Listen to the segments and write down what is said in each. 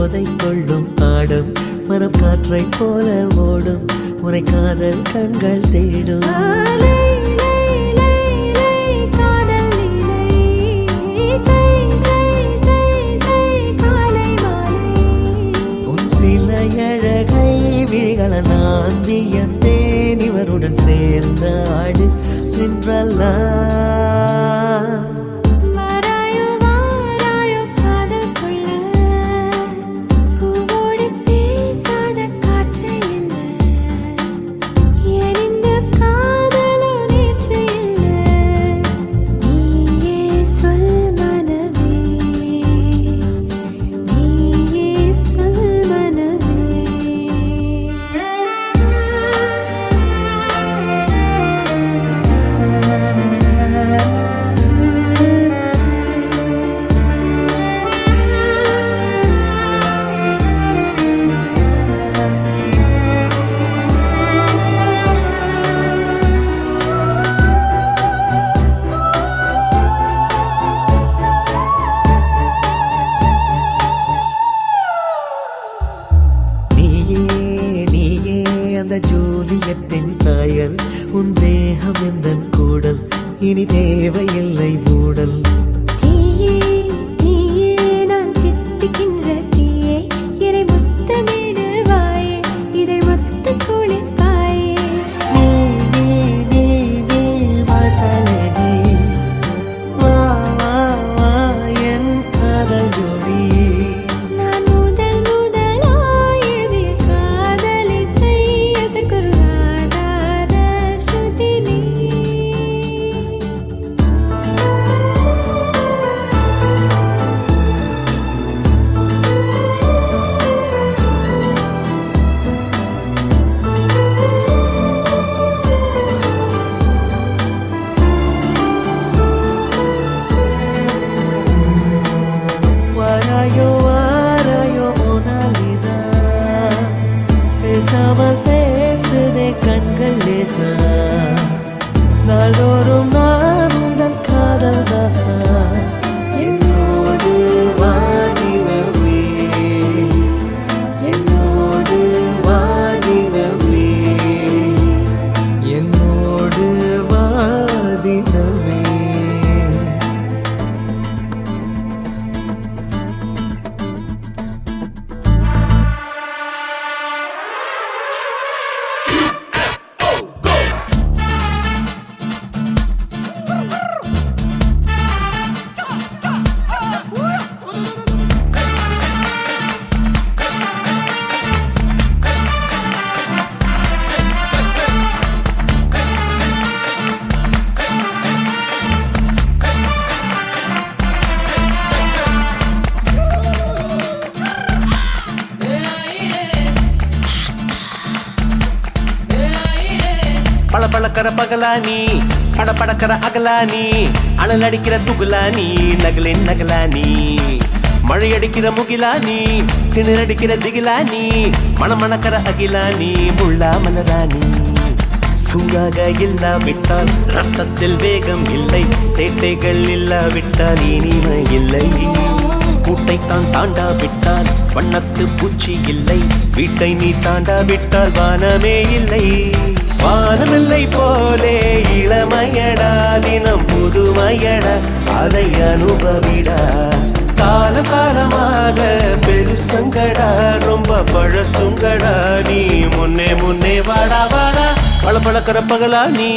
போதை கொள்ளும் ஆடும் மனம் காற்றை போல ஓடும் உரை காதல் கண்கள் தேடும் அழகை விழிகள நான் வியந்தேன் இவருடன் சேர்ந்த ஆடு சென்றல்லா ஜூலியத்தின் சாயல் உன் தேகம் எந்தன் கூடல் இனி தேவையில்லை மூடல் பேசாமல் பேசுதே கண்கள் லேசா நாள்தோறும் நான் உங்கள் காதல் தாசா என்னோடு வாடினவே என்னோடு வாடினவே என்னோடு வாடினவே பழக்கற பகலானி படப்படக்கிற அகலானி அனல் அடிக்கிற துகுலானி நகலின் நகலானி மழை அடிக்கிற முகிலானி திணறடிக்கிற திகிலானி மணமணக்கிற அகிலானி முள்ளா மலராணி சூடாக இல்லாவிட்டால் ரத்தத்தில் வேகம் இல்லை சேட்டைகள் இல்லாவிட்டால் இனிமை இல்லை கூட்டைத்தான் தாண்டாவிட்டால் வண்ணத்து பூச்சி இல்லை வீட்டை நீ தாண்டாவிட்டால் வானமே இல்லை வானமில்லை போலே இளமையடா தினம் புதுமையடா அதை அனுபவிடா காலம் காலமாக பெருசங்கடா ரொம்ப பழசுங்கடா நீ முன்னே முன்னே வாடா வாடா பழப்பழக்கிற பகலானி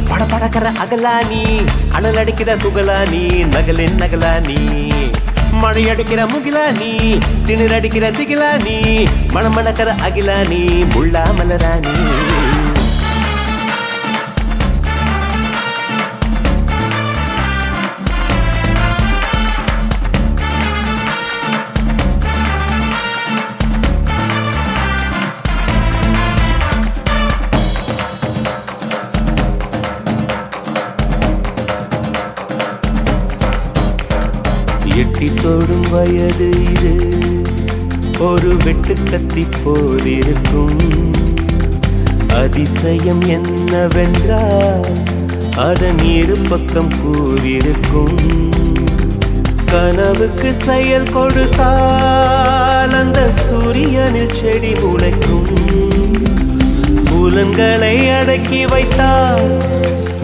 படப்படக்கிற அகலானி அனல் அடிக்கிற துகலானி நகலின் நகலானி மழை அடிக்கிற முகிலானி திணறடிக்கிற திகிலானி மணமணக்கிற அகிலானி முள்ளா மலராணி எட்டி தொடும் வயது இது ஒரு வெட்டுக்கத்தி போல் இருக்கும் அதிசயம் என்னவென்றால் அதன் இரு பக்கம் கூறியிருக்கும் கனவுக்கு செயல் கொடுத்தால் வைத்தால் அந்த சூரியனில் செடி முளைக்கும். புலன்களை அடக்கி வைத்தால்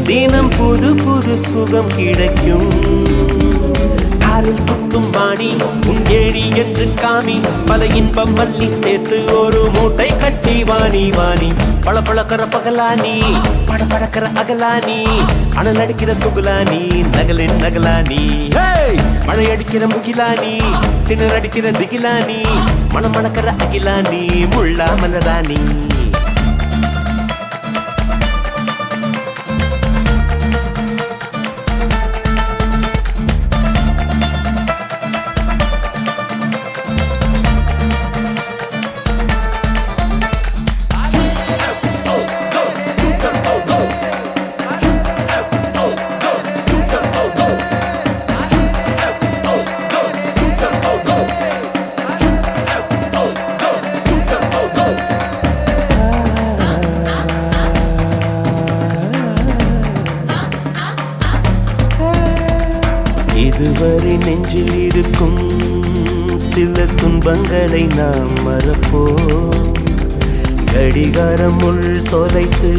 தினம் புது புது சுகம் கிடைக்கும். காலில் குத்தும் வாணி உன் ஏழி என்று காமி, பல இன்பம் மல்லி சேர்த்து ஒரு மூட்டை கட்டி வாணி வாணி. பழ பழக்கிற பகலானி, பட படக்கிற அகலானி, அனல் அடிக்கிற துகுலானி, நகலின் நகலானி. மழை அடிக்கிற முகிலானி, திணற அடிக்கிற திகிலானி, மனம் மணக்கிற அகிலானி, முள்ளா மலரானி. இதுவரை நெஞ்சில் இருக்கும் சில துன்பங்களை நாம் மறப்போம். கடிகாரம் உள் தொலைத்து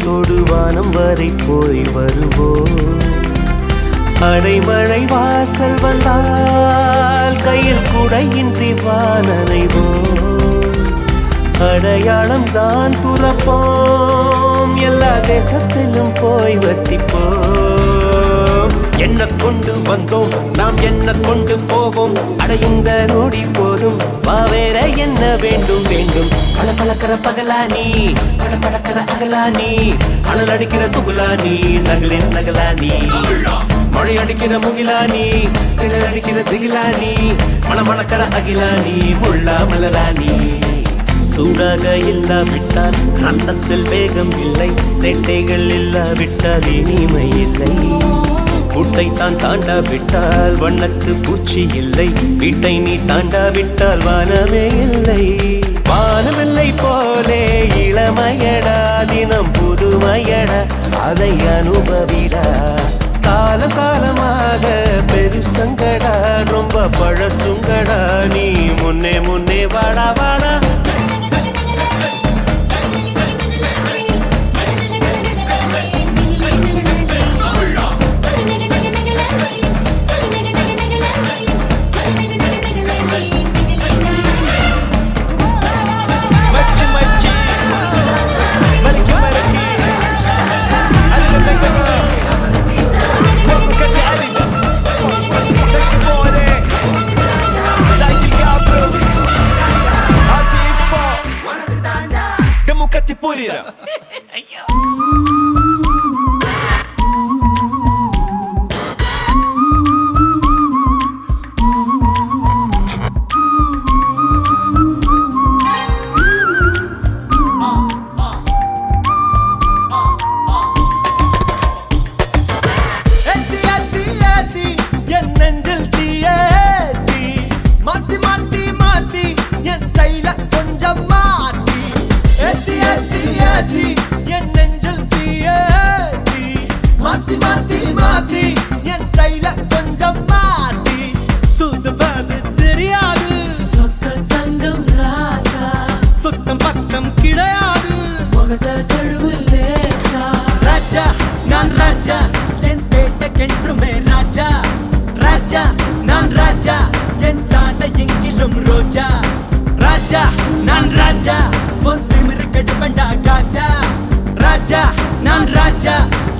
தொடுவானம் வரை போய் வருவோம். அடைமழை வாசல் வந்தால் கையில் குடையின்றி வானனைவோம். அடையாளம் தான் துறப்போம், எல்லா தேசத்திலும் போய் வசிப்போம். என்ன கொண்டு வந்தோம் நாம் என்ன கொண்டு போவோம், அடையுங்க நோடி போதும் வா வேற என்ன வேண்டும் வேண்டும். பல பழக்கிற பகலானி, பட பழக்கிற அகலானி, அனல் அடிக்கிற துகுலானி, நகலின் நகலானி. மழை அடிக்கிற முகிலானி, திணற அடிக்கிற திகிலானி, மணமணக்கிற அகிலானி, முள்ளா மலரானி. சூடாக இல்லாவிட்டால் ரத்தத்தில் வேகம் இல்லை, சேட்டைகள் இல்லாவிட்டால் இனிமை இல்லை. கூட்டை தான் தாண்டாவிட்டால் வண்ணத்து பூச்சி இல்லை, வீட்டை நீ தாண்டாவிட்டால் வானமே இல்லை. வானமில்லை போலே இளமையடா, தினம் புதுமையடா, அதை அனுபவிடா. காலம் காலமாக பெருசங்கடா, ரொம்ப பழசுங்கடா, நீ முன்னே முன்னே வாடா வாடா.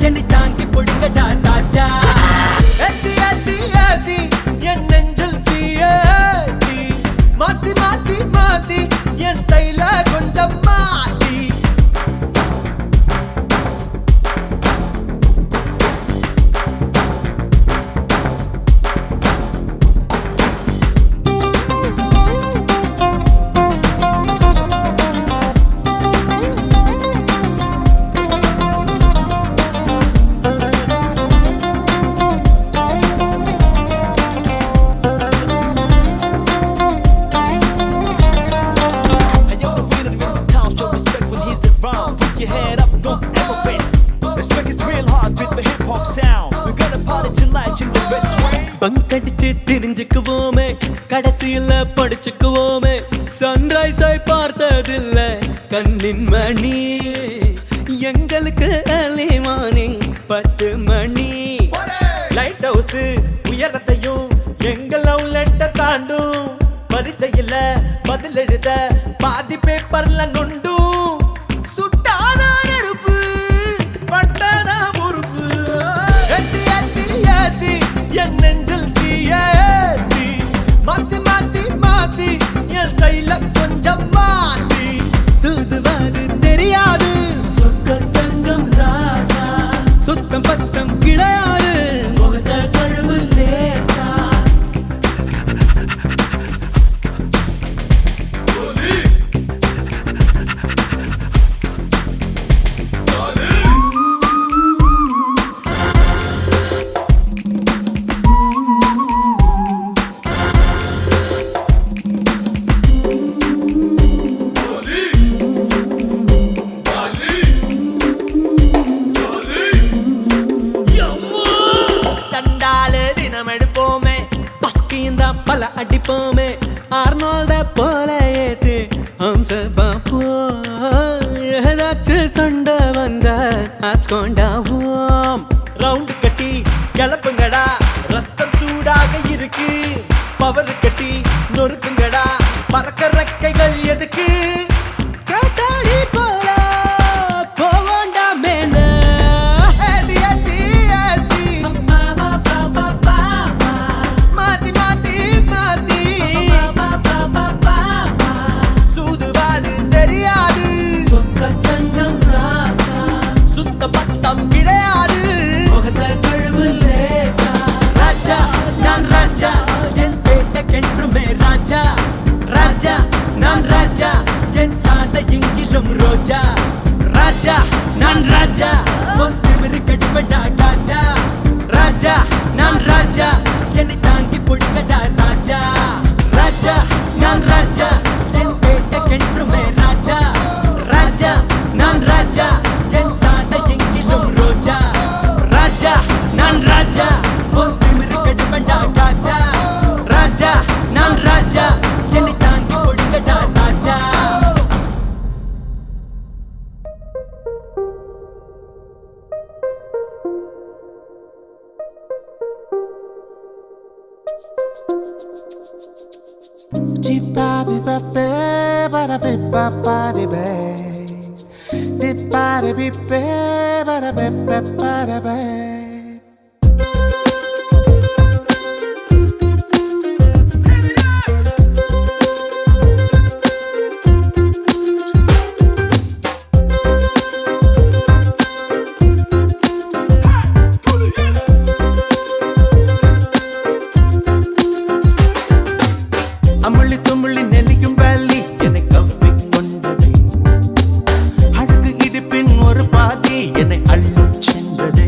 என்னை தாங்கி பொழுங்கடா ராஜா. ஏத்தி ஏத்தி ஏத்தி என் நெஞ்சில் தீயேத்தி, மாத்தி மாத்தி மாத்தி என் ஸ்டைல கொஞ்சம் மாத்தி. கடைசியில படிச்சுக்குவோமே சன்ரைஸை பார்த்ததில்ல கண்ணின் மணி எங்களுக்கு early morning 10 மணி லைட் ஹவுஸ் உயரத்தையும் எங்க லவ் லெட்டர் தாண்டும் பரிச்சையில பதில் எழுத பாதி பேப்பர்ல நொண்டும் சுட்டான நெருப்பு பட்டான பொறுப்பு ஏத்தி ஏத்தி ஏத்தி என் நெஞ்சில் தீயேத்தி மாத்தி மாத்தி மாத்தி என் கையில கொஞ்சம் மாத்தி சுதுவாது தெரியாது சொக்க தங்கம் ராசா சுத்தம் பத்தம் கிடையாது முகத்த கழுவு லேசா தண்டாலு தினம் எடுப்போமே பஸ்கிந்தா பல அடிப்போமே ஆர்னால்ட போல ஏத்து ஹம்ச பாப்போ ஏதாச்சும் சண்டை வந்த ஆட்கொண்டாவோம் ரவுண்டு கட்டி கிளப்புங்கடா ரத்தம் சூடாக இருக்கு பவர் கட்டி நொறுக்குங்கடா பறக்க ரெக்கைகள் எதுக்கு காத்தாடி போல போவோண்டா மேல ஏத்தி ஏத்தி ஏத்தி மாத்தி மாத்தி மாத்தி சூதுவாது தெரியாது சொக்க தங்கம் ராசா சுத்த பத்தம் கிடையாது முகத்த கழுவு லேசா ராஜா நான் ராஜா என் பேட்டைக்கென்றுமே ராஜா ராஜா நான் ராஜா என் சாலை எங்கிலும் ரோஜா ராஜா நான் ராஜா உன் திமிரு கடுப்படா ராஜா ராஜா நான் ராஜா என்னை தாங்கி பொழுங்கடா ராஜா ராஜா நான் ராஜா என் பேட்டைக்கென்றுமே ராஜா ராஜா நான் ராஜா என் சாலை எங்கிலும் ரோஜா ராஜா நான் ராஜா உன் திமிரு கடுப்படா ராஜா ராஜா நான் ராஜா என்னை தாங்கி பொழுங்கடா ராஜா அமுள்ளி துமுள்ளி நெல்லிக்கும் வேலி என்னை கவ்விக் கொண்டது அழகு இடுப்பின் ஒரு பாதி என்னை அள்ளிச் சென்றது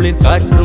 குளிர் காற்றும்